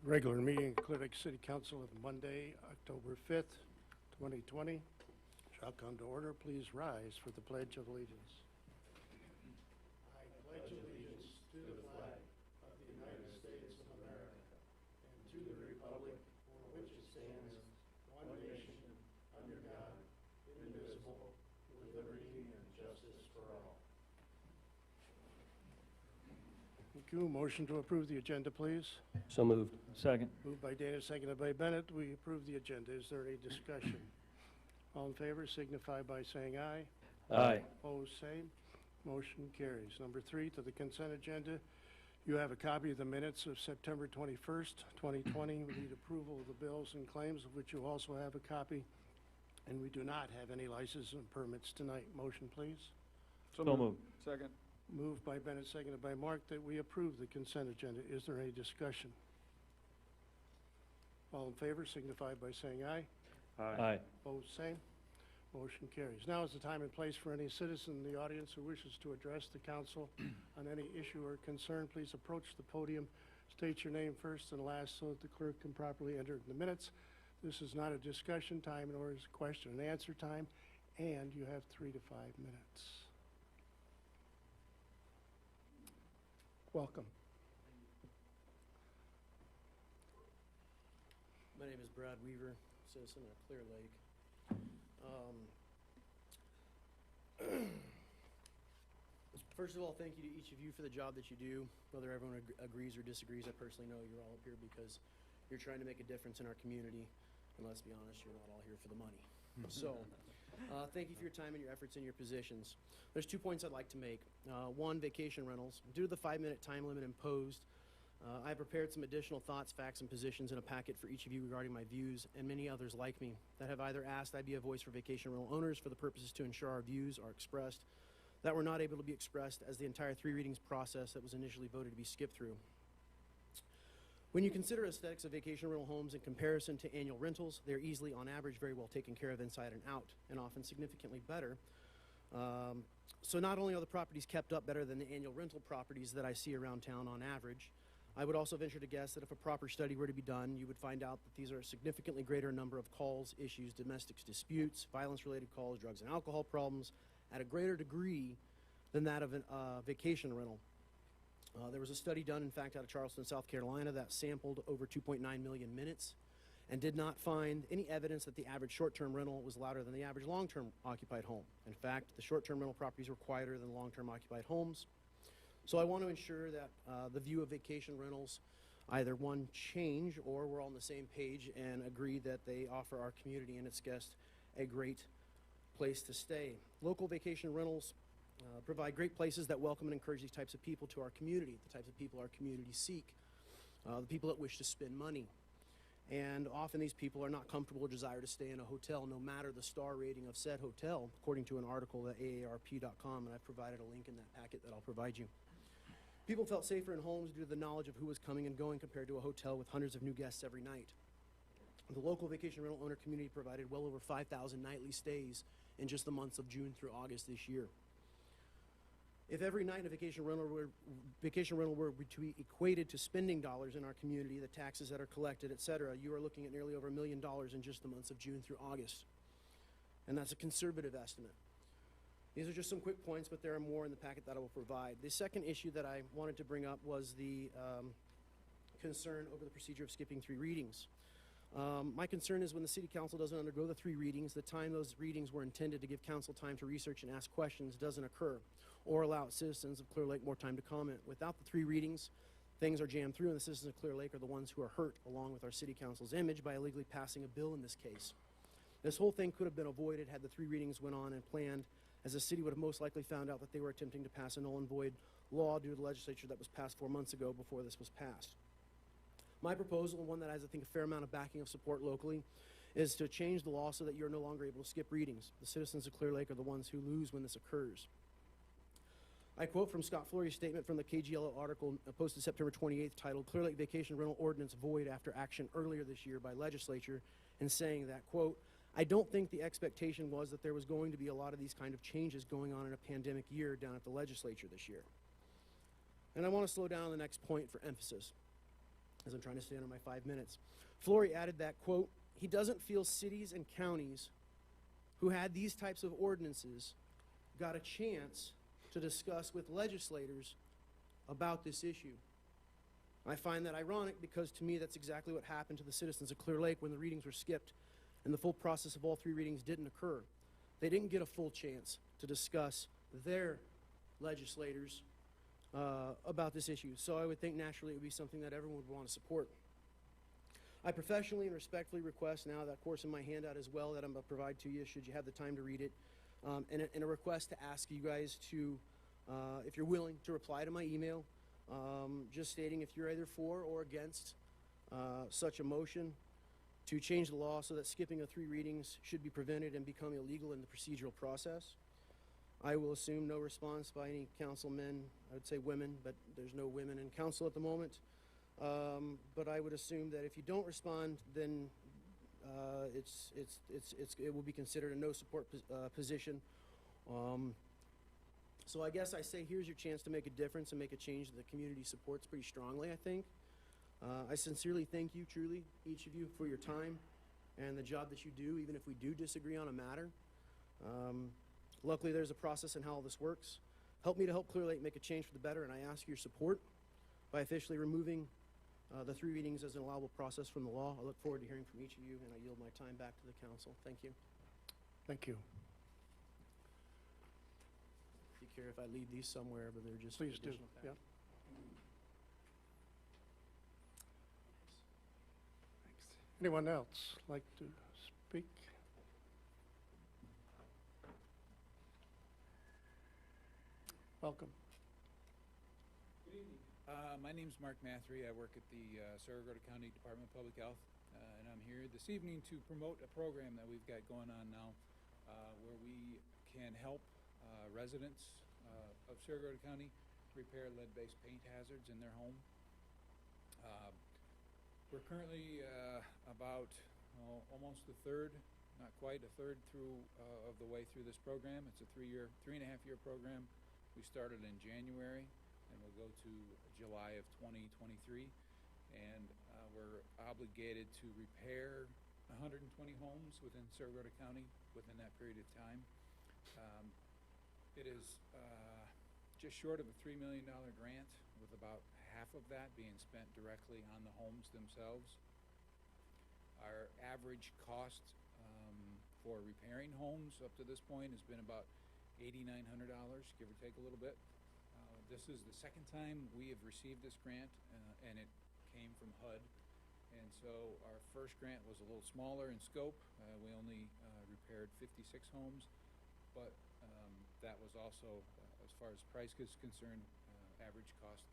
Regular meeting of Clear Lake City Council of Monday, October 5th, 2020 shall come to order. Please rise for the Pledge of Allegiance. I pledge allegiance to the flag of the United States of America and to the republic for which it stands, one nation, under God, indivisible, with liberty and justice for all. Thank you. Motion to approve the agenda, please. So moved. Second. Moved by Dana, seconded by Bennett. We approve the agenda. Is there any discussion? All in favor signify by saying aye. Aye. Opposed, same. Motion carries. Number 3, to the consent agenda. You have a copy of the minutes of September 21st, 2020. We need approval of the bills and claims, of which you also have a copy. And we do not have any licenses and permits tonight. Motion, please. So moved. Second. Moved by Bennett, seconded by Mark, that we approve the consent agenda. Is there any discussion? All in favor signify by saying aye. Aye. Opposed, same. Motion carries. Now is the time and place for any citizen in the audience who wishes to address the council on any issue or concern. Please approach the podium, state your name first and last so that the clerk can properly enter it in the minutes. This is not a discussion time, nor is a question and answer time, and you have 3 to 5 minutes. Welcome. My name is Brad Weaver, citizen of Clear Lake. First of all, thank you to each of you for the job that you do. Whether everyone agrees or disagrees, I personally know you're all up here because you're trying to make a difference in our community. And let's be honest, you're not all here for the money. So, thank you for your time and your efforts and your positions. There's 2 points I'd like to make. One, vacation rentals. Due to the 5-minute time limit imposed, I prepared some additional thoughts, facts, and positions in a packet for each of you regarding my views and many others like me that have either asked I be a voice for vacation rental owners for the purposes to ensure our views are expressed that were not able to be expressed as the entire 3 readings process that was initially voted to be skipped through. When you consider aesthetics of vacation rental homes in comparison to annual rentals, they're easily, on average, very well taken care of inside and out, and often significantly better. So not only are the properties kept up better than the annual rental properties that I see around town on average, I would also venture to guess that if a proper study were to be done, you would find out that these are a significantly greater number of calls, issues, domestic disputes, violence-related calls, drugs and alcohol problems, at a greater degree than that of a vacation rental. There was a study done, in fact, out of Charleston, South Carolina, that sampled over 2.9 million minutes and did not find any evidence that the average short-term rental was louder than the average long-term occupied home. In fact, the short-term rental properties were quieter than long-term occupied homes. So I want to ensure that the view of vacation rentals either, one, change, or we're all on the same page and agree that they offer our community and its guests a great place to stay. Local vacation rentals provide great places that welcome and encourage these types of people to our community, the types of people our community seek, the people that wish to spend money. And often these people are not comfortable or desire to stay in a hotel, no matter the star rating of said hotel, according to an article at aarp.com, and I've provided a link in that packet that I'll provide you. People felt safer in homes due to the knowledge of who was coming and going compared to a hotel with hundreds of new guests every night. The local vacation rental owner community provided well over 5,000 nightly stays in just the months of June through August this year. If every night a vacation rental were to be equated to spending dollars in our community, the taxes that are collected, etc., you are looking at nearly over $1 million in just the months of June through August. And that's a conservative estimate. These are just some quick points, but there are more in the packet that I will provide. The second issue that I wanted to bring up was the concern over the procedure of skipping 3 readings. My concern is when the City Council doesn't undergo the 3 readings, the time those readings were intended to give Council time to research and ask questions doesn't occur, or allow citizens of Clear Lake more time to comment. Without the 3 readings, things are jammed through, and the citizens of Clear Lake are the ones who are hurt, along with our City Council's image, by illegally passing a bill in this case. This whole thing could have been avoided had the 3 readings went on and planned, as the city would have most likely found out that they were attempting to pass a null and void law due to the legislature that was passed 4 months ago before this was passed. My proposal, and one that has, I think, a fair amount of backing of support locally, is to change the law so that you're no longer able to skip readings. The citizens of Clear Lake are the ones who lose when this occurs. I quote from Scott Flory's statement from the KGLO article posted September 28th titled "Clear Lake Vacation Rental Ordinance Void After Action Earlier This Year by Legislature," and saying that, quote, "I don't think the expectation was that there was going to be a lot of these kind of changes going on in a pandemic year down at the legislature this year." And I want to slow down on the next point for emphasis. as I'm trying to stay under my 5 minutes. Flory added that, quote, he doesn't feel cities and counties who had these types of ordinances got a chance to discuss with legislators about this issue. I find that ironic because to me that's exactly what happened to the citizens of Clear Lake when the readings were skipped and the full process of all 3 readings didn't occur. They didn't get a full chance to discuss their legislators about this issue. So I would think naturally it would be something that everyone would want to support. I professionally and respectfully request now that course in my handout as well that I'm going to provide to you should you have the time to read it, and a request to ask you guys to, if you're willing, to reply to my email, just stating if you're either for or against such a motion to change the law so that skipping of 3 readings should be prevented and become illegal in the procedural process. I will assume no response by any councilmen. I would say women, but there's no women in council at the moment. But I would assume that if you don't respond, then it will be considered a no support position. So I guess I say here's your chance to make a difference and make a change that the community supports pretty strongly, I think. I sincerely thank you, truly, each of you, for your time and the job that you do, even if we do disagree on a matter. Luckily, there's a process in how all this works. Help me to help Clear Lake make a change for the better, and I ask your support by officially removing the 3 readings as an allowable process from the law. I look forward to hearing from each of you, and I yield my time back to the council. Thank you. Thank you. If you care if I leave these somewhere, but they're just Please do. additional Yeah. facts. Anyone else like to speak? Welcome. Good evening. My name's Mark Mathry. I work at the Saragota County Department of Public Health, and I'm here this evening to promote a program that we've got going on now where we can help residents of Saragota County repair lead-based paint hazards in their home. We're currently about almost a third, not quite a third through of the way through this program. It's a 3.5-year program. We started in January, and we'll go to July of 2023. And we're obligated to repair 120 homes within Saragota County within that period of time. It is just short of a $3 million grant, with about half of that being spent directly on the homes themselves. Our average cost for repairing homes up to this point has been about $8,900, give or take a little bit. This is the second time we have received this grant, and it came from HUD. And so our first grant was a little smaller in scope. We only repaired 56 homes, but that was also, as far as price is concerned, average cost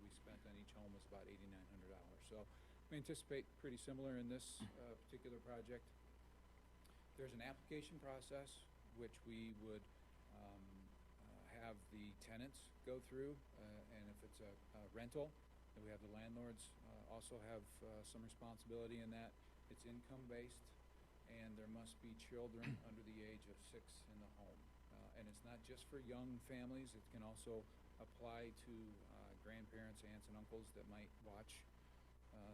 we spent on each home was about $8,900. So we anticipate pretty similar in this particular project. There's an application process which we would have the tenants go through, and if it's a rental, then we have the landlords also have some responsibility in that. It's income-based, and there must be children under the age of 6 in the home. And it's not just for young families. It can also apply to grandparents, aunts, and uncles that might watch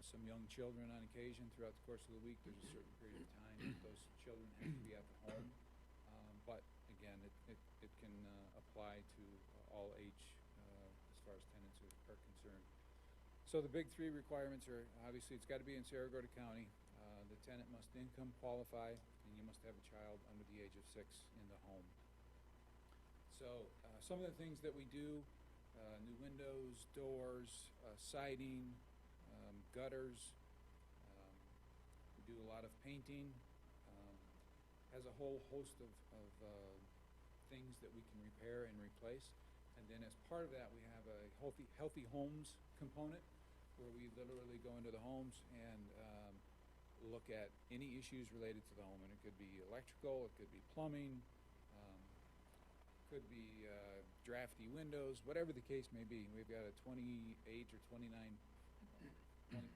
some young children on occasion throughout the course of the week. There's a certain period of time that those children have to be at the home. But again, it can apply to all age as far as tenants are concerned. So the big 3 requirements are, obviously, it's got to be in Saragota County. The tenant must income qualify, and you must have a child under the age of 6 in the home. So some of the things that we do, new windows, doors, siding, gutters, we do a lot of painting, has a whole host of things that we can repair and replace. And then as part of that, we have a healthy homes component where we literally go into the homes and look at any issues related to the home. And it could be electrical, it could be plumbing, could be drafty windows, whatever the case may be. We've got a 28 or 29 point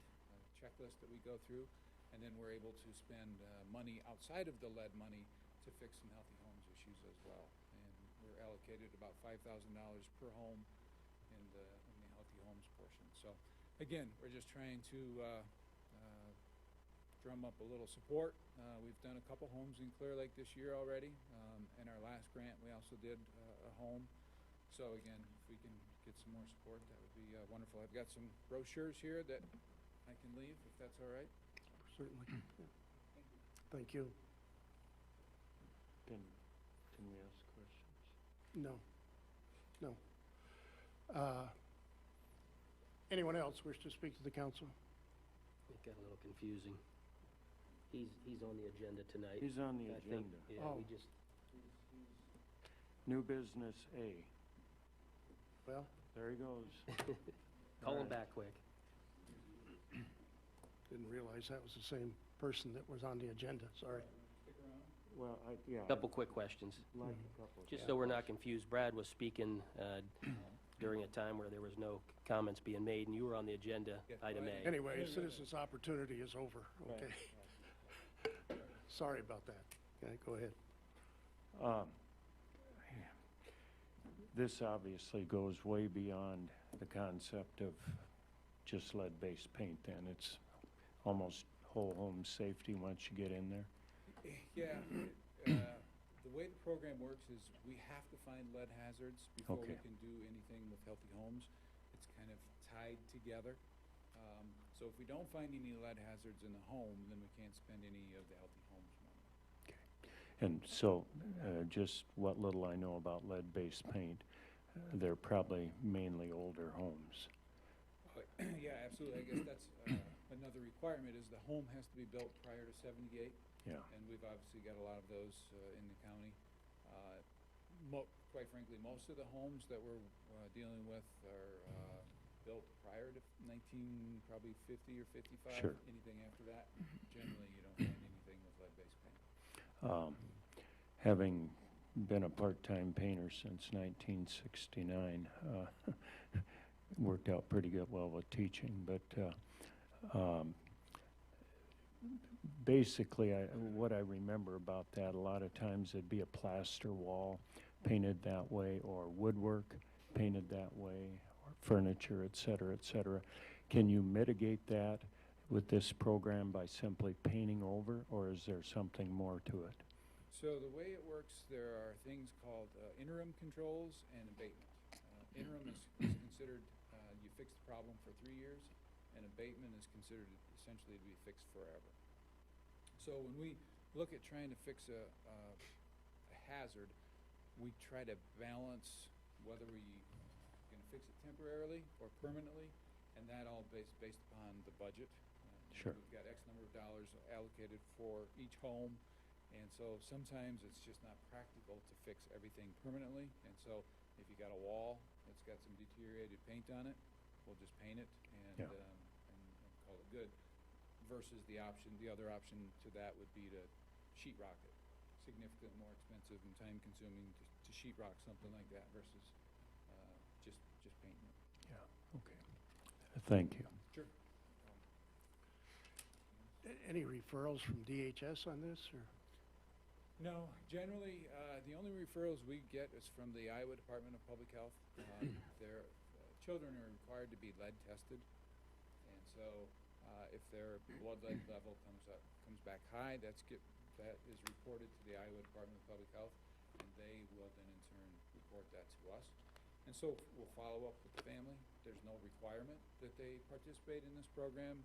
checklist that we go through, and then we're able to spend money outside of the lead money to fix some healthy homes issues as well. And we're allocated about $5,000 per home in the healthy homes portion. So again, we're just trying to drum up a little support. We've done a couple homes in Clear Lake this year already. In our last grant, we also did a home. So again, if we can get some more support, that would be wonderful. I've got some brochures here that I can leave, if that's all right. Certainly. Yeah. Thank you. Can we ask questions? No. No. Anyone else wish to speak to the council? It got a little confusing. He's on the agenda tonight. He's on the I think, agenda. yeah, Oh. we just, New business A. Well, There he goes. call him Alright. back quick. didn't realize that was the same person that was on the agenda. Sorry. Well, yeah. Couple quick questions. I'd like a couple. Just so we're not confused, Brad was speaking during a time where there was no comments being made, and you were on the agenda, Yeah, item go A. ahead. Anyway, citizens' opportunity is over. Right. Okay. Sorry about that. Okay, go ahead. This obviously goes way beyond the concept of just lead-based paint then. It's almost whole home safety once you get in there. Yeah, the way the program works is we have to find lead hazards before we Okay. can do anything with healthy homes. It's kind of tied together. So if we don't find any lead hazards in the home, then we can't spend any of the healthy homes money. And so, just what little I know about lead-based paint, they're probably mainly older homes. Yeah, absolutely. I guess that's another requirement is the home has to be built prior to 78. Yeah. And we've obviously got a lot of those in the county. Quite frankly, most of the homes that we're dealing with are built prior to probably 50 or 55. Sure. Anything after that, generally you don't find anything with lead-based paint. Having been a part-time painter since 1969, worked out pretty good well with teaching, but basically what I remember about that, a lot of times it'd be a plaster wall painted that way, or woodwork painted that way, or furniture, et cetera, et cetera. Can you mitigate that with this program by simply painting over, or is there something more to it? So the way it works, there are things called interim controls and abatement. Interim is considered you fix the problem for 3 years, and abatement is considered essentially to be fixed forever. So when we look at trying to fix a hazard, we try to balance whether we can fix it temporarily or permanently, and that all based upon the budget. Sure. We've got X number of dollars allocated for each home, and so sometimes it's just not practical to fix everything permanently. And so if you got a wall that's got some deteriorated paint on it, we'll just paint it and, Yeah. and call it good. Versus the other option to that would be to sheetrock it. Significantly more expensive and time consuming to sheetrock something like that versus just painting it. Yeah, okay. Thank you. Sure. Any referrals from DHS on this, or? No, generally, the only referrals we get is from the Iowa Department of Public Health. Their children are required to be lead tested, and so if their blood lead level comes back high, that is reported to the Iowa Department of Public Health, and they will then in turn report that to us. And so we'll follow up with the family. There's no requirement that they participate in this program.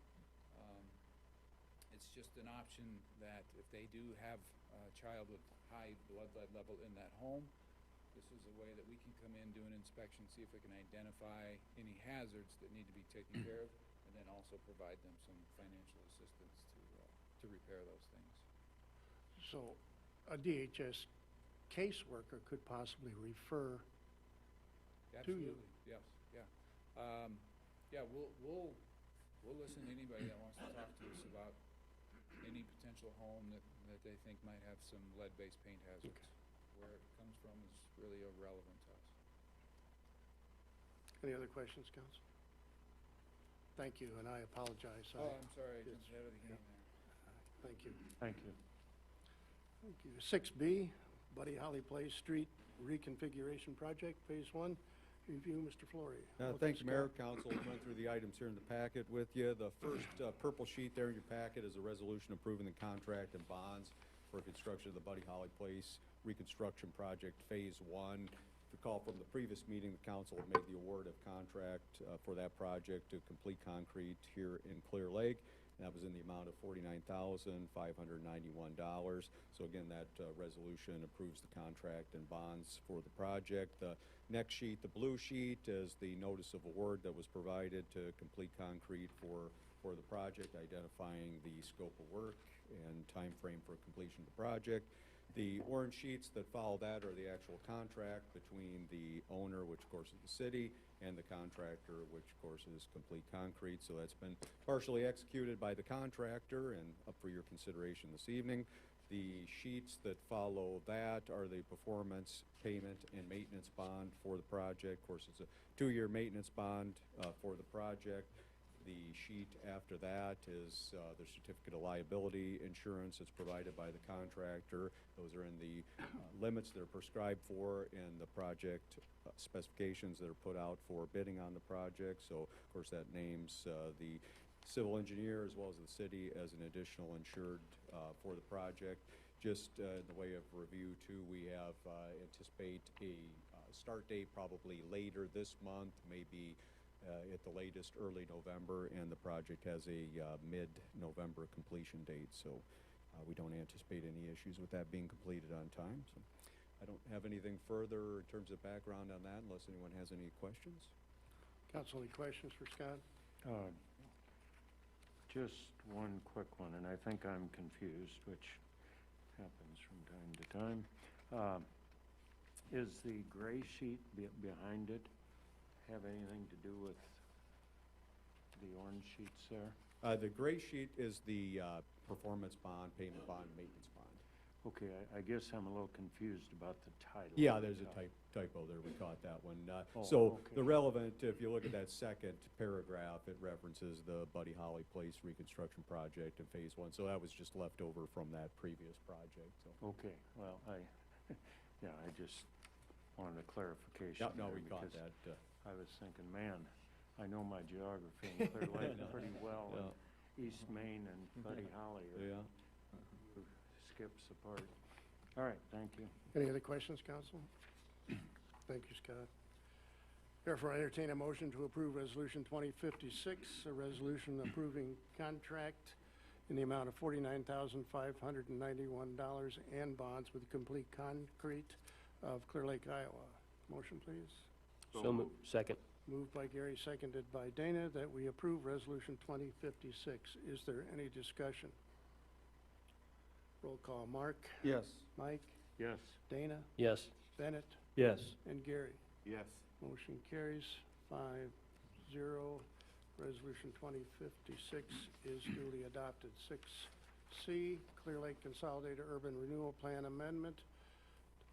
It's just an option that if they do have a child with high blood lead level in that home, this is a way that we can come in, do an inspection, see if we can identify any hazards that need to be taken care of, and then also provide them some financial assistance to repair those things. So a DHS caseworker could possibly refer to you. Absolutely, yes, yeah. Yeah, we'll listen to anybody that wants to talk to us about any potential home that they think might have some lead-based paint hazards. Okay. Where it comes from is really irrelevant to us. Any other questions, council? Thank you, and I apologize. Oh, I'm sorry, I jumped It's- ahead of the game yeah. there. Thank you. Thank you. Thank you. 6B, Buddy Holly Place Street Reconfiguration Project, Phase 1. Review, Mr. Flory. Thank you, Mayor. Council, went through the items here in the packet with you. The first purple sheet there in your packet is a resolution approving the contract and bonds for construction of the Buddy Holly Place reconstruction project Phase 1. If you recall from the previous meeting, the council had made the award of contract for that project to complete concrete here in Clear Lake. And that was in the amount of $49,591. So again, that resolution approves the contract and bonds for the project. The next sheet, the blue sheet, is the notice of award that was provided to complete concrete for the project, identifying the scope of work and time frame for completion of the project. The orange sheets that follow that are the actual contract between the owner, which of course is the city, and the contractor, which of course is Complete Concrete. So that's been partially executed by the contractor and up for your consideration this evening. The sheets that follow that are the performance payment and maintenance bond for the project. Of course, it's a 2-year maintenance bond for the project. The sheet after that is the certificate of liability insurance that's provided by the contractor. Those are in the limits that are prescribed for in the project specifications that are put out for bidding on the project. So, of course, that names the civil engineer as well as the city as an additional insured for the project. Just in the way of review, too, we have anticipate a start date probably later this month, maybe at the latest early November, and the project has a mid-November completion date. So we don't anticipate any issues with that being completed on time. So I don't have anything further in terms of background on that unless anyone has any questions. Council, any questions for Scott? Just one quick one, and I think I'm confused, which happens from time to time. Is the gray sheet behind it have anything to do with the orange sheets there? The gray sheet is the performance bond, payment bond, maintenance bond. Okay, I guess I'm a little confused about the title. Yeah, there's a typo there. We caught that one. Okay. The relevant, if you look at that second paragraph, it references the Buddy Holly Place reconstruction project in Phase 1. So that was just left over from that previous project. So. Okay, well, I just wanted a clarification. Yeah, no, there we caught because that. I was thinking, man, I know my geography in Clear Lake pretty well. Yeah. And East Main and Buddy Holly are skips apart. All right, thank you. Any other questions, Council? Thank you, Scott. Therefore, I entertain a motion to approve Resolution 2056, a resolution approving contract in the amount of $49,591 and bonds with Complete Concrete of Clear Lake, Iowa. Motion, please. So moved. Second. Moved by Gary, seconded by Dana, that we approve Resolution 2056. Is there any discussion? Roll call. Mark? Yes. Mike? Yes. Dana? Yes. Bennett? Yes. And Gary? Yes. Motion carries 5-0. Resolution 2056 is duly adopted. 6C, Clear Lake Consolidated Urban Renewal Plan Amendment,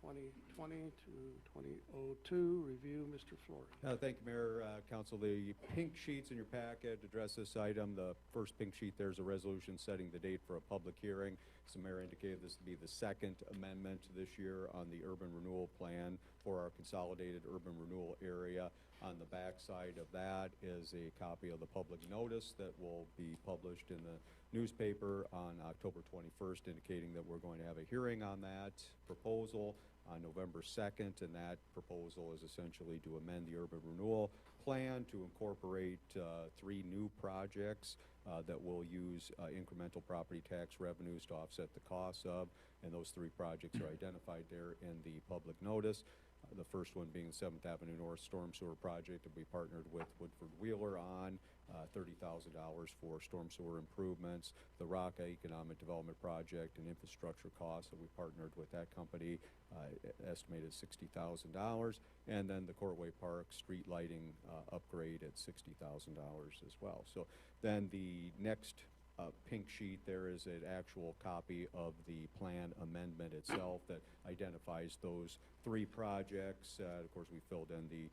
2020 to 2002. Review, Mr. Flory. Thank you, Mayor, Council. The pink sheets in your packet address this item. The first pink sheet, there's a resolution setting the date for a public hearing. As the Mayor indicated, this would be the second amendment this year on the urban renewal plan for our consolidated urban renewal area. On the back side of that is a copy of the public notice that will be published in the newspaper on October 21st, indicating that we're going to have a hearing on that proposal on November 2nd, and that proposal is essentially to amend the urban renewal plan to incorporate 3 new projects that will use incremental property tax revenues to offset the costs of, and those 3 projects are identified there in the public notice. The first one being the 7th Avenue North Storm Sewer Project that we partnered with Woodford Wheeler on, $30,000 for storm sewer improvements. The Rocca Economic Development Project and infrastructure costs that we partnered with that company, estimated $60,000. And then the Courtway Park street lighting upgrade at $60,000 as well. So then the next pink sheet, there is an actual copy of the plan amendment itself that identifies those 3 projects. Of course, we filled in the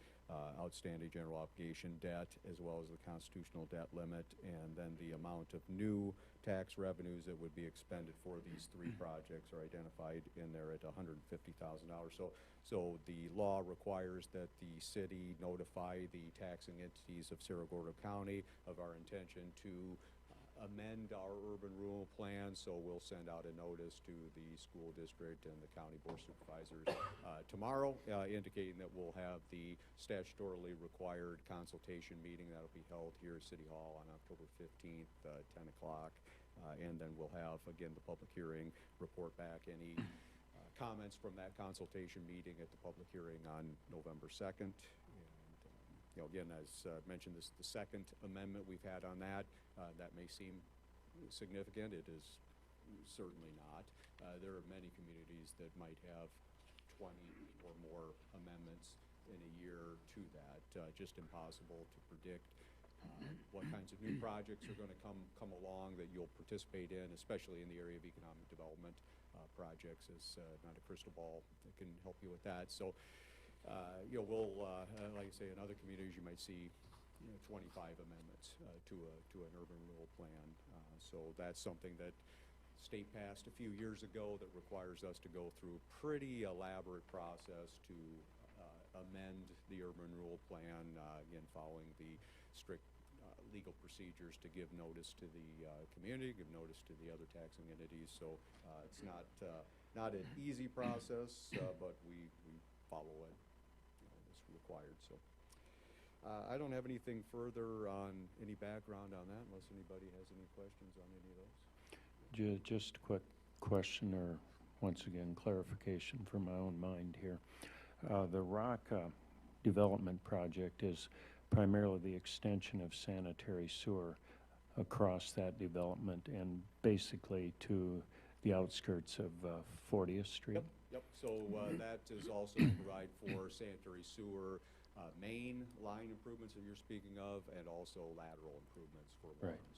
outstanding general obligation debt, as well as the constitutional debt limit, and then the amount of new tax revenues that would be expended for these three projects are identified in there at $150,000. So the law requires that the city notify the taxing entities of Cerro Gordo County of our intention to amend our urban rural plan, so we'll send out a notice to the school district and the county board supervisors tomorrow, indicating that we'll have the statutorily required consultation meeting that'll be held here at City Hall on October 15th, 10 o'clock. And then we'll have, again, the public hearing, report back any comments from that consultation meeting at the public hearing on November 2nd. You know, again, as mentioned, this is the second amendment we've had on that. That may seem significant. It is certainly not. There are many communities that might have 20 or more amendments in a year to that. Just impossible to predict what kinds of new projects are going to come along that you'll participate in, especially in the area of economic development projects. Is not a crystal ball that can help you with that. So. You know, we'll, like I say, in other communities, you might see, 25 amendments to an urban renewal plan. So that's something that state passed a few years ago that requires us to go through a pretty elaborate process to amend the urban renewal plan, again, following the strict legal procedures to give notice to the community, give notice to the other taxing entities. So it's not an easy process, but we follow it. Required. So I don't have anything further on any background on that unless anybody has any questions on any of those. Just a quick question, or once again clarification for my own mind here. The rock development project is primarily the extension of sanitary sewer across that development and basically to the outskirts of 40th Street. Yep. So that is also to provide for sanitary sewer main line improvements that you're speaking of, and also lateral improvements for water and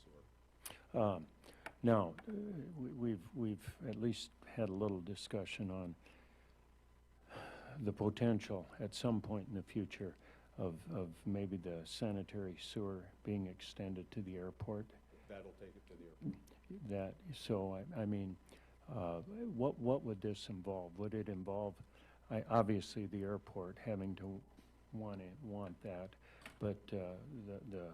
sewer. Now, we've at least had a little discussion on the potential at some point in the future of maybe the sanitary sewer being extended to the airport. That'll take it to the airport. I mean, what would this involve? Would it involve, obviously, the airport having to want that, but the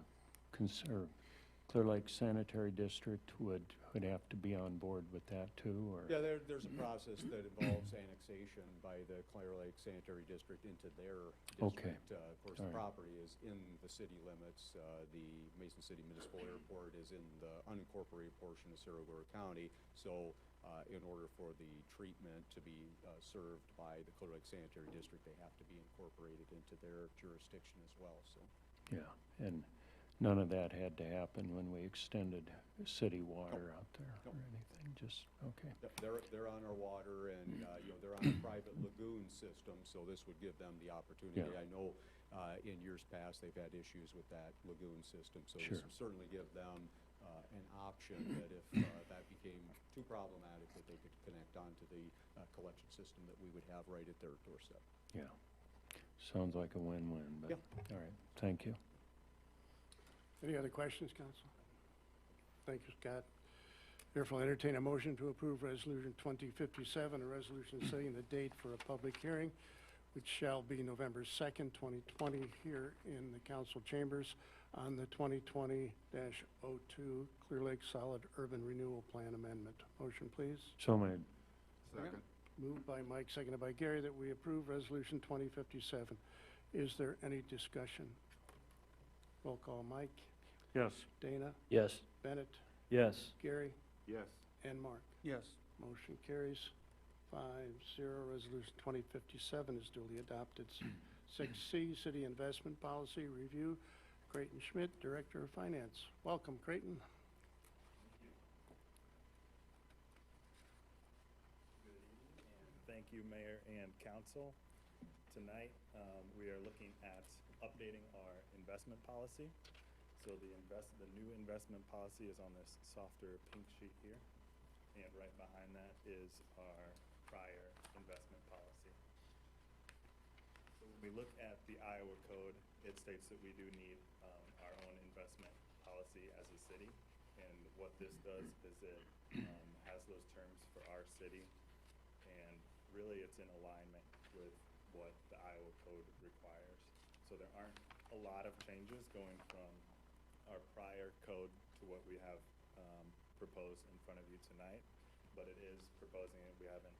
Clear Lake Sanitary District would have to be on board with that too, or? Yeah, there's a process that involves annexation by the Clear Lake Sanitary District into their district. Okay. Of course, the property is in the city limits. The Mason City Municipal Airport is in the unincorporated portion of Cerro Gordo County. So in order for the treatment to be served by the Clear Lake Sanitary District, they have to be incorporated into their jurisdiction as well. So. Yeah, and none of that had to happen when we extended city water out there or anything, just, okay. They're on our water, and, they're on a private lagoon system, so this would give them the opportunity. Yeah. I know in years past, they've had issues with that lagoon system, so Sure. this would certainly give them an option that if that became too problematic, that they could connect onto the collection system that we would have right at their doorstep. Yeah, sounds like a win-win, but, all right, thank you. Any other questions, Council? Thank you, Scott. Therefore, I'll entertain a motion to approve Resolution 2057, a resolution setting the date for a public hearing, which shall be November 2nd, 2020, here in the council chambers on the 2020-02 Clear Lake Solid Urban Renewal Plan Amendment. Motion, please. So made. Second. Moved by Mike, seconded by Gary, that we approve Resolution 2057. Is there any discussion? Roll call, Mike. Yes. Dana. Yes. Bennett. Yes. Gary. Yes. And Mark. Yes. Motion carries 5-0. Resolution 2057 is duly adopted. 6C, City Investment Policy Review. Creighton Schmidt, Director of Finance. Welcome, Creighton. Thank you, Mayor and Council. Tonight, we are looking at updating our investment policy. So the new investment policy is on this softer pink sheet here, and right behind that is our prior investment policy. So So when we look at the Iowa code, it states that we do need our own investment policy as a city. And what this does is it has those terms for our city. And really, it's in alignment with what the Iowa code requires. So there aren't a lot of changes going from our prior code to what we have proposed in front of you tonight. But it is proposing it. We haven't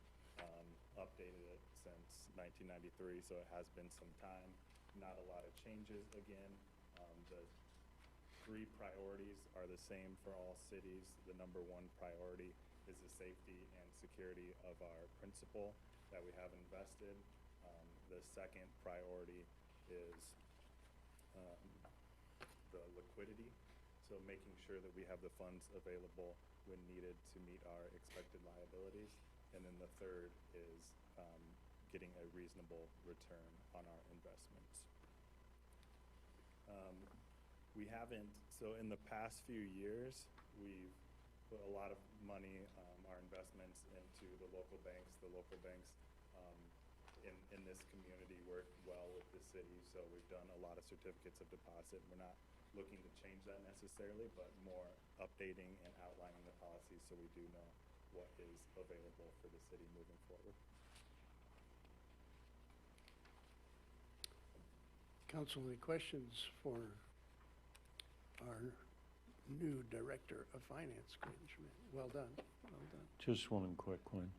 updated it since 1993, so it has been some time. Not a lot of changes again. The 3 priorities are the same for all cities. The number 1 priority is the safety and security of our principal that we have invested. The second priority is the liquidity, so making sure that we have the funds available when needed to meet our expected liabilities. And then the third is getting a reasonable return on our investments. We haven't, so in the past few years, we've put a lot of money, our investments into the local banks. The local banks in this community work well with the city, so we've done a lot of certificates of deposit. We're not looking to change that necessarily, but more updating and outlining the policy so we do know what is available for the city moving forward. Council, any questions for our new Director of Finance, Creighton Schmidt? Well done, well done. Just one quick one.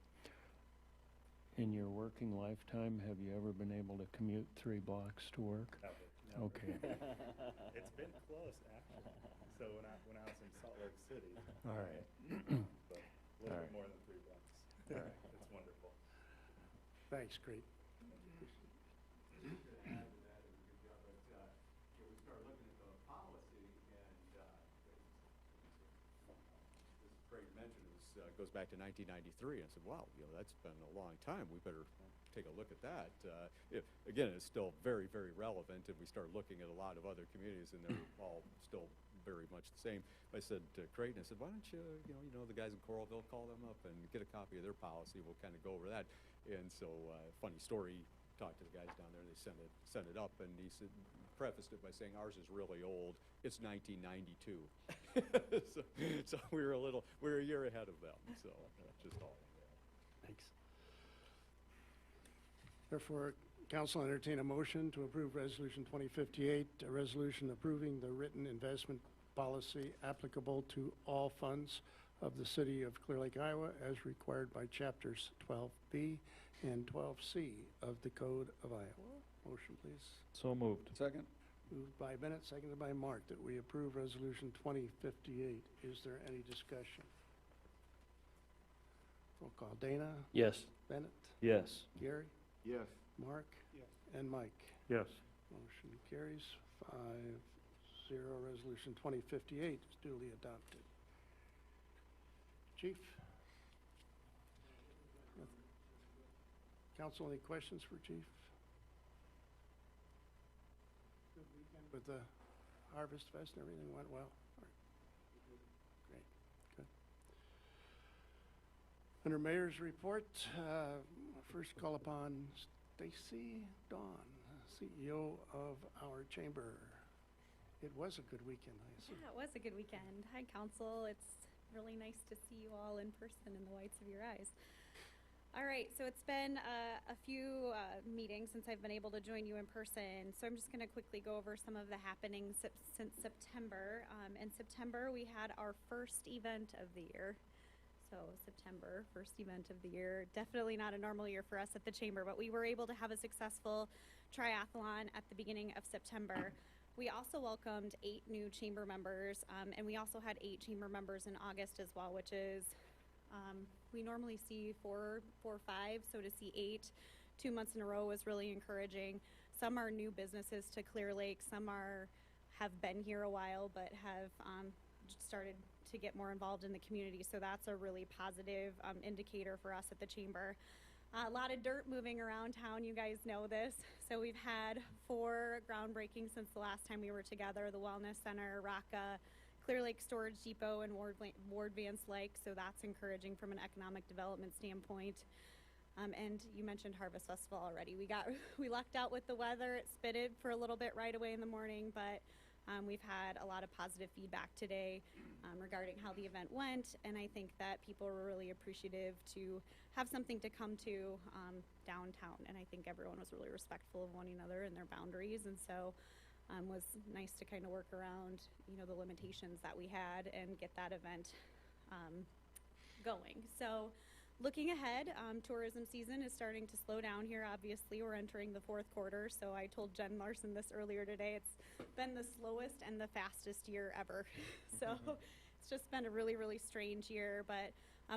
In your working lifetime, have you ever been able to commute 3 blocks to work? Never. Okay. It's been close, actually. So when I was in Salt Lake City, All right. but a little bit more than 3 blocks. All right. It's wonderful. Thanks, Creighton. Goes back to 1993. I said, wow, that's been a long time. We better take a look at that. Again, it's still very, very relevant, and we start looking at a lot of other communities, and they're all still very much the same. I said to Creighton, I said, why don't you, the guys in Coralville, call them up and get a copy of their policy. We'll kind of go over that. And so, funny story, talked to the guys down there. They sent it up, and he said, prefaced it by saying ours is really old. It's 1992. so we're a year ahead of them. So just all. Thanks. Therefore, council entertain a motion to approve Resolution 2058, a resolution approving the written investment policy applicable to all funds of the city of Clear Lake, Iowa, as required by chapters 12B and 12C of the Code of Iowa. Motion, please. So moved. Second? Moved by Bennett, seconded by Mark, that we approve Resolution 2058. Is there any discussion? Roll call. Dana? Yes. Bennett? Yes. Gary? Yes. Mark? Yes. And Mike? Yes. Motion carries 5-0. Resolution 2058 is duly adopted. Chief? Council, any questions for Chief? Good weekend with the Harvest Fest and everything went well? All right. Great, good. Under Mayor's report, first call upon Stacy Dawn, CEO of our chamber. It was a good weekend, I assume. Yeah, it was a good weekend. Hi, Council. It's really nice to see you all in person in the whites of your eyes. All right, so it's been a few meetings since I've been able to join you in person. So I'm just going to quickly go over some of the happenings since September. In September, we had our first event of the year. So September, first event of the year. Definitely not a normal year for us at the chamber, but we were able to have a successful triathlon at the beginning of September. We also welcomed 8 new chamber members, and we also had 8 chamber members in August as well, which is, we normally see 4 or 5, so to see 8 2 months in a row was really encouraging. Some are new businesses to Clear Lake, some have been here a while, but have started to get more involved in the community, so that's a really positive indicator for us at the chamber. A lot of dirt moving around town, you guys know this. So we've had 4 groundbreakings since the last time we were together: the Wellness Center, Rocca, Clear Lake Storage Depot, and Ward Vance Lake, so that's encouraging from an economic development standpoint. And you mentioned Harvest Festival already. We lucked out with the weather. It spitted for a little bit right away in the morning, but we've had a lot of positive feedback today regarding how the event went, and I think that people were really appreciative to have something to come to downtown, and I think everyone was really respectful of one another and their boundaries, and so was nice to kind of work around, the limitations that we had and get that event going. So looking ahead, tourism season is starting to slow down here. Obviously, we're entering the fourth quarter, so I told Jen Larson this earlier today. It's been the slowest and the fastest year ever. So it's just been a really, really strange year. But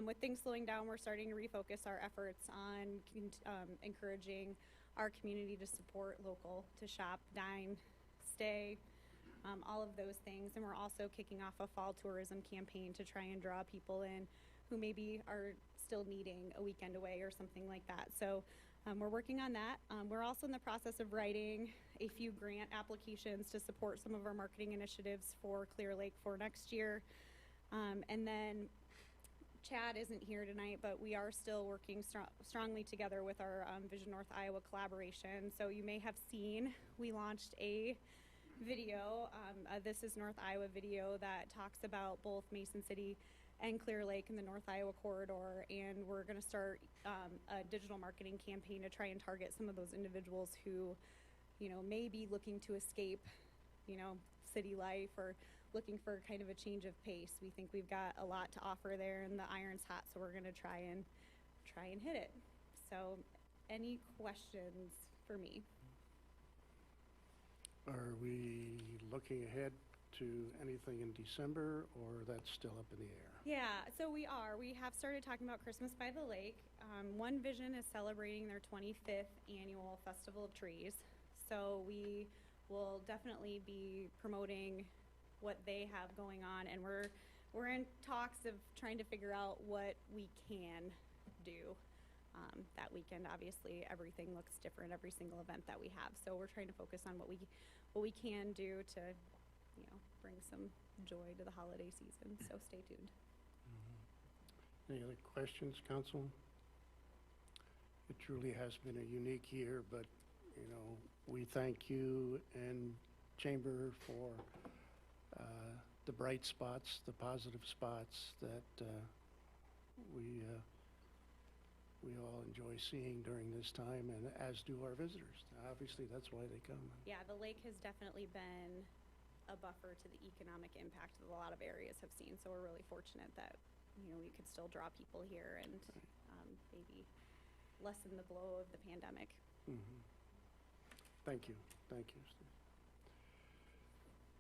with things slowing down, we're starting to refocus our efforts on encouraging our community to support local, to shop, dine, stay, all of those things. And we're also kicking off a fall tourism campaign to try and draw people in who maybe are still needing a weekend away or something like that. So we're working on that. We're also in the process of writing a few grant applications to support some of our marketing initiatives for Clear Lake for next year. And then Chad isn't here tonight, but we are still working strongly together with our Vision North Iowa collaboration. So you may have seen we launched a video, This is North Iowa video, that talks about both Mason City and Clear Lake in the North Iowa corridor, and we're going to start a digital marketing campaign to try and target some of those individuals who, may be looking to escape, city life or looking for kind of a change of pace. We think we've got a lot to offer there, and the iron's hot, so we're going to try and hit it. So, any questions for me? Are we looking ahead to anything in December, or that's still up in the air? Yeah, so we are. We have started talking about Christmas by the Lake. One Vision is celebrating their 25th annual Festival of Trees. So we will definitely be promoting what they have going on, and we're in talks of trying to figure out what we can do that weekend. Obviously, everything looks different, every single event that we have. So we're trying to focus on what we can do to bring some joy to the holiday season, so stay tuned. Any other questions, Council? It truly has been a unique year, but, we thank you and Chamber for the bright spots, the positive spots that we all enjoy seeing during this time, and as do our visitors. Obviously, that's why they come. Yeah, the lake has definitely been a buffer to the economic impact that a lot of areas have seen. So we're really fortunate that, we could still draw people here and maybe lessen the blow of the pandemic. Mm-hmm. Thank you. Thank you, Steve.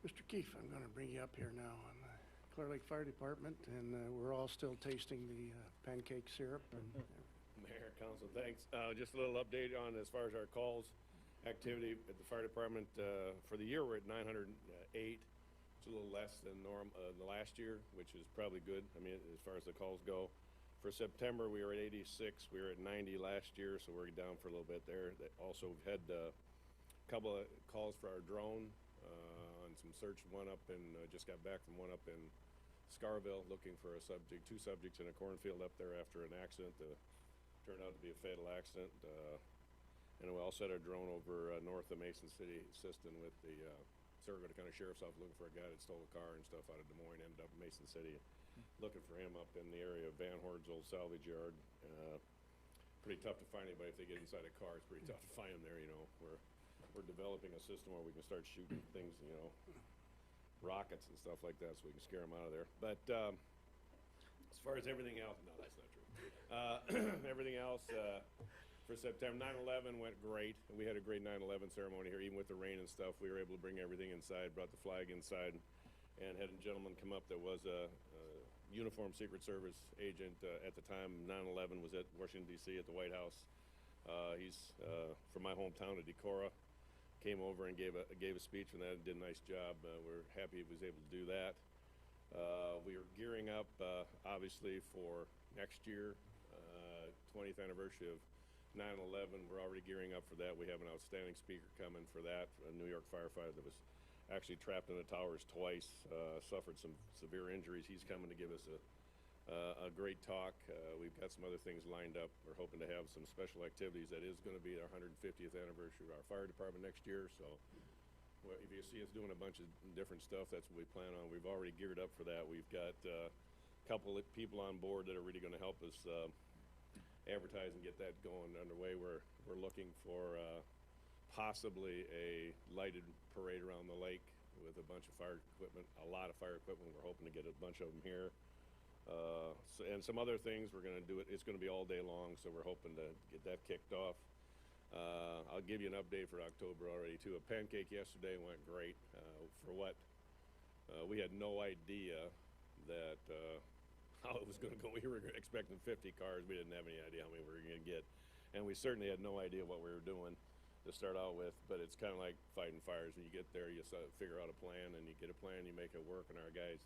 Mr. Keefe, I'm going to bring you up here now on the Clear Lake Fire Department, and we're all still tasting the pancake syrup. And Mayor, Council, thanks. Just a little update on as far as our calls activity at the fire department. For the year, we're at 908. It's a little less than the last year, which is probably good. I mean, as far as the calls go. For September, we were at 86. We were at 90 last year, so we're down for a little bit there. Also, we've had a couple of calls for our drone on some search. One up in, just got back from one up in Scarville looking for two subjects in a cornfield up there after an accident that turned out to be a fatal accident. And we also had our drone over north of Mason City assisting with the Sarasota County Sheriff's Office looking for a guy that stole a car and stuff out of Des Moines, ended up in Mason City. Looking for him up in the area of Van Horn's old salvage yard. Pretty tough to find anybody if they get inside a car. It's pretty tough to find them there, We're developing a system where we can start shooting things, rockets and stuff like that so we can scare them out of there. But as far as everything else, no, that's not true. Everything else for September, 9/11 went great. We had a great 9/11 ceremony here, even with the rain and stuff. We were able to bring everything inside, brought the flag inside, and had a gentleman come up that was a uniformed Secret Service agent at the time. 9/11 was at Washington, D.C. at the White House. He's from my hometown of Decorah. Came over and gave a speech and that, did a nice job. We're happy he was able to do that. We are gearing up, obviously, for next year, 20th anniversary of 9/11. We're already gearing up for that. We have an outstanding speaker coming for that, a New York firefighter that was actually trapped in the towers twice, suffered some severe injuries. He's coming to give us a great talk. We've got some other things lined up. We're hoping to have some special activities. That is going to be our 150th anniversary of our fire department next year. So well, if you see us doing a bunch of different stuff, that's what we plan on. We've already geared up for that. We've got a couple of people on board that are really going to help us advertise and get that going underway. We're looking for possibly a lighted parade around the lake with a bunch of fire equipment, a lot of fire equipment. We're hoping to get a bunch of them here. And some other things, we're going to do it. It's going to be all day long, so we're hoping to get that kicked off. I'll give you an update for October already, too. A pancake yesterday went great. For what? We had no idea that how it was going to go. We were expecting 50 cars. We didn't have any idea how many we were going to get. And we certainly had no idea what we were doing to start out with, but it's kind of like fighting fires. When you get there, you figure out a plan, and you get a plan, you make it work, and our guys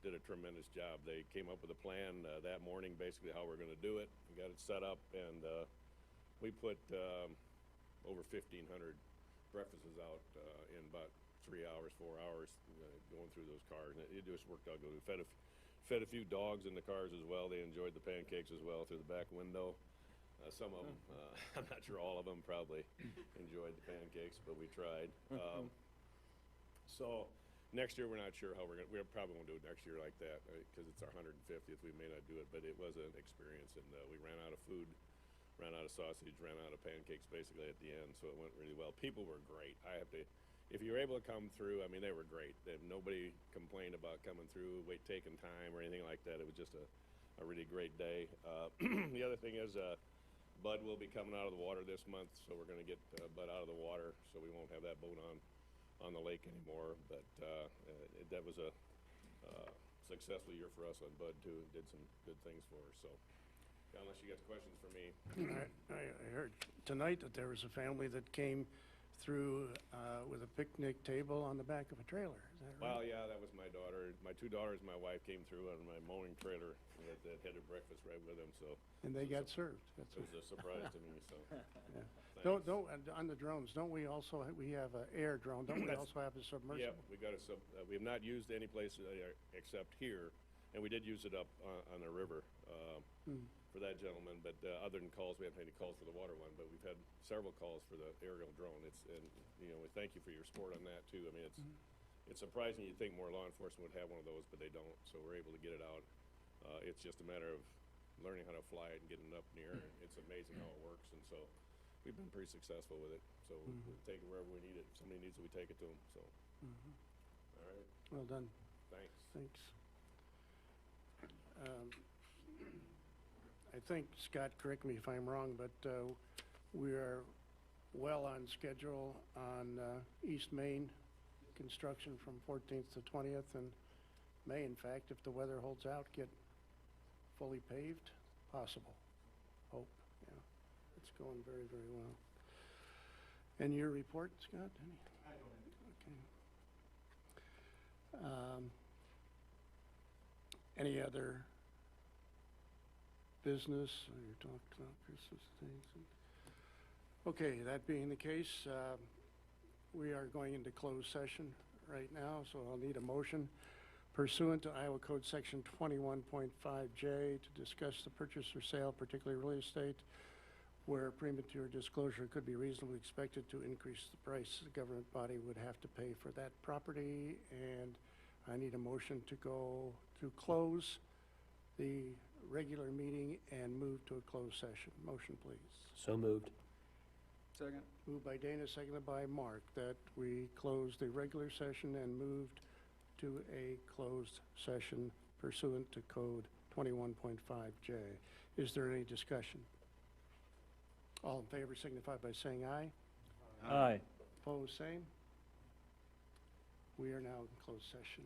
did a tremendous job. They came up with a plan that morning, basically how we're going to do it. We got it set up, and we put over 1,500 breakfasts out in about 3 hours, 4 hours, going through those cars. And it just worked out good. We fed a few dogs in the cars as well. They enjoyed the pancakes as well through the back window. Some of them, I'm not sure all of them probably enjoyed the pancakes, but we tried. So next year, we're not sure how we probably won't do it next year like that because it's our 150th. We may not do it, but it was an experience, and we ran out of food, ran out of sausage, ran out of pancakes basically at the end, so it went really well. People were great. If you were able to come through, I mean, they were great. Nobody complained about coming through, taking time or anything like that. It was just a really great day. The other thing is, Bud will be coming out of the water this month, so we're going to get Bud out of the water, so we won't have that boat on the lake anymore. But that was a successful year for us on Bud too, and did some good things for us. So, unless you got questions for me, I heard tonight that there was a family that came through with a picnic table on the back of a trailer. Is that right? well, yeah, that was my daughter. My two daughters, and my wife came through on my mowing trailer that had a breakfast right with them. So. And they got served. It was a surprise to me. So. Yeah. Thanks. On the drones, don't we also, we have an air drone, don't we That's- also have a submersible? Yeah, we got we have not used any place except here, and we did use it up on the river for that gentleman. But other than calls, we haven't had any calls for the water one. But we've had several calls for the aerial drone. We thank you for your support on that too. I mean, it's surprising. You'd think more law enforcement would have one of those, but they don't. So we're able to get it out. It's just a matter of learning how to fly it and getting it up in the air. It's amazing how it works, and so we've been pretty successful with it. So we'll take it wherever we need it. If somebody needs it, we take it to them. So, all right. Well done. Thanks. Thanks. I think, Scott, correct me if I'm wrong, but we are well on schedule on East Main construction from 14th to 20th, and may, in fact, if the weather holds out, get fully paved. Possible. Hope. Yeah. It's going very, very well. And your report, Scott? I don't have. Okay. Any other business? You talked about Christmas things. Okay, that being the case, we are going into closed session right now, so I'll need a motion pursuant to Iowa Code Section 21.5J to discuss the purchase or sale, particularly real estate, where premature disclosure could be reasonably expected to increase the price the government body would have to pay for that property. And I need a motion to go to close the regular meeting and move to a closed session. Motion, please. So moved. Second. Moved by Dana, seconded by Mark, that we close the regular session and moved to a closed session pursuant to Code 21.5J. Is there any discussion? All in favor signify by saying aye. Aye. Opposed, same. We are now in closed session.